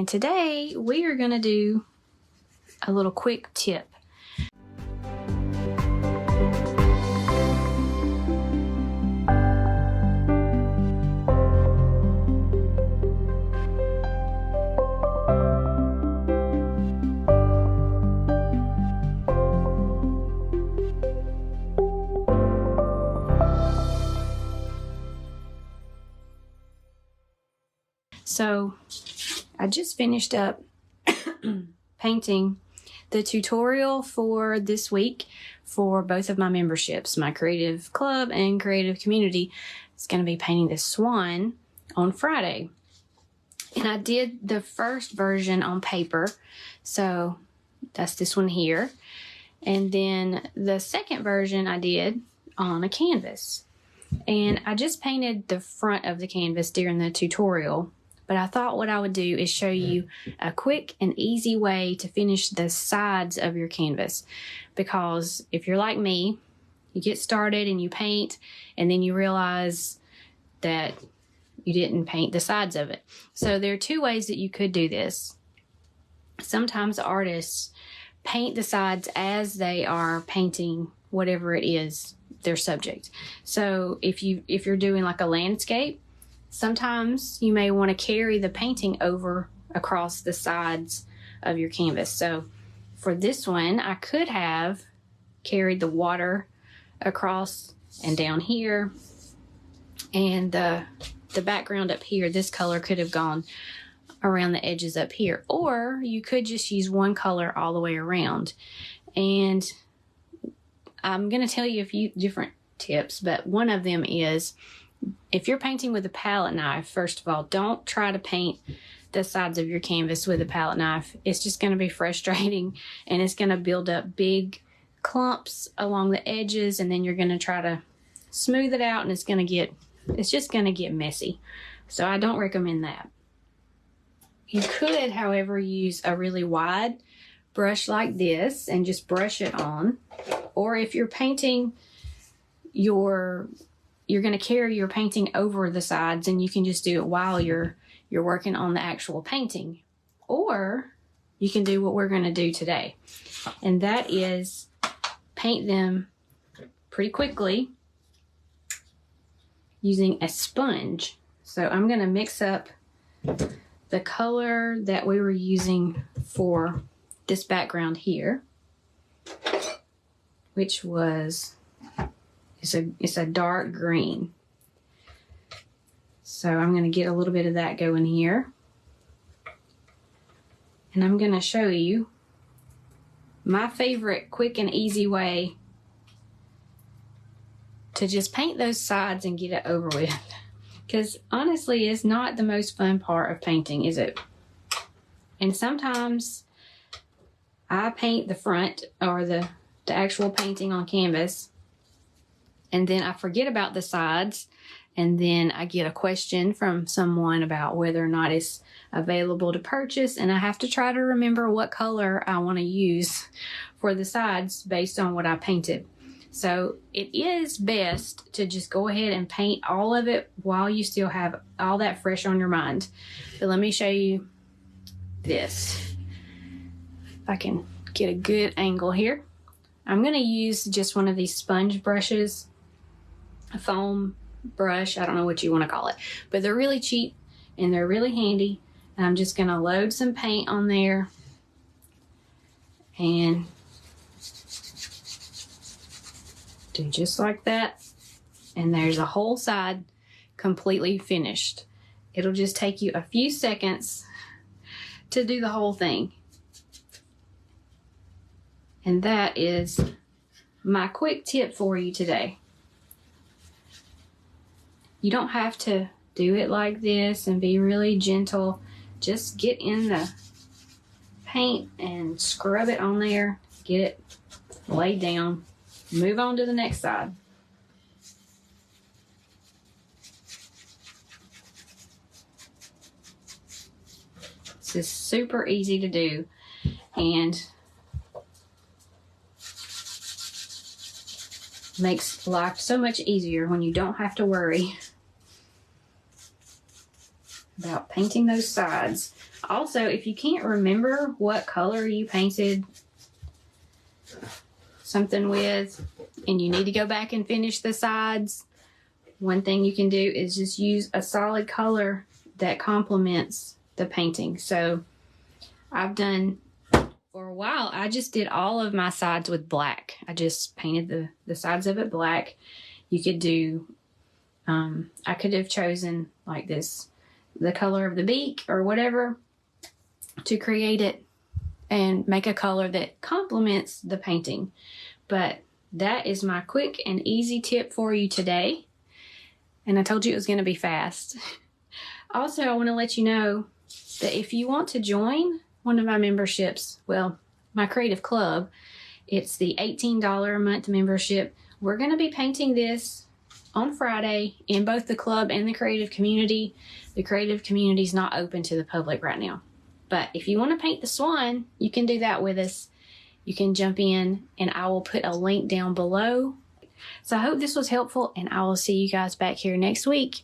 And today we are going to do a little quick tip. So I just finished up painting the tutorial for this week for both of my memberships, my creative club and creative community. It's going to be painting this swan on Friday. And I did the first version on paper. So that's this one here. And then the second version I did on a canvas. And I just painted the front of the canvas during the tutorial. But I thought what I would do is show you a quick and easy way to finish the sides of your canvas. Because if you're like me, you get started and you paint and then you realize that you didn't paint the sides of it. So there are two ways that you could do this. Sometimes artists paint the sides as they are painting whatever it is, their subject. So if you're doing like a landscape, sometimes you may want to carry the painting over across the sides of your canvas. So for this one, I could have carried the water across and down here, and the background up here, this color could have gone around the edges up here. Or you could just use one color all the way around. And I'm going to tell you a few different tips, but one of them is, if you're painting with a palette knife, first of all, don't try to paint the sides of your canvas with a palette knife. It's just going to be frustrating, and it's going to build up big clumps along the edges, and then you're going to try to smooth it out, and it's just going to get messy. So I don't recommend that. You could, however, use a really wide brush like this and just brush it on. Or if you're painting you're going to carry your painting over the sides, and you can just do it while you're working on the actual painting. Or you can do what we're going to do today, and that is paint them pretty quickly using a sponge. So I'm going to mix up the color that we were using for this background here, which was it's a dark green. So I'm going to get a little bit of that going here. And I'm going to show you my favorite quick and easy way to just paint those sides and get it over with. Because honestly, it's not the most fun part of painting, is it? And sometimes I paint the front or the actual painting on canvas, and then I forget about the sides, and then I get a question from someone about whether or not it's available to purchase, and I have to try to remember what color I want to use for the sides based on what I painted. So it is best to just go ahead and paint all of it while you still have all that fresh on your mind. But let me show you this. If I can get a good angle here. I'm going to use just one of these sponge brushes, a foam brush, I don't know what you want to call it, but they're really cheap and they're really handy. And I'm just going to load some paint on there and do just like that. And there's a whole side completely finished. It'll just take you a few seconds to do the whole thing. And that is my quick tip for you today. You don't have to do it like this and be really gentle. Just get in the paint and scrub it on there. Get it laid down. Move on to the next side. This is super easy to do, and makes life so much easier when you don't have to worry about painting those sides. Also, if you can't remember what color you painted something with and you need to go back and finish the sides, one thing you can do is just use a solid color that complements the painting. So I've done, for a while, I just did all of my sides with black. I just painted the sides of it black. You could do, I could have chosen like this, the color of the beak or whatever to create it and make a color that complements the painting. But that is my quick and easy tip for you today. And I told you it was going to be fast. Also, I want to let you know that if you want to join one of my memberships, well, my creative club, it's the $18 a month membership. We're going to be painting this on Friday in both the club and the creative community. The creative community is not open to the public right now. But if you want to paint the swan, you can do that with us. You can jump in, and I will put a link down below. So I hope this was helpful, and I will see you guys back here next week.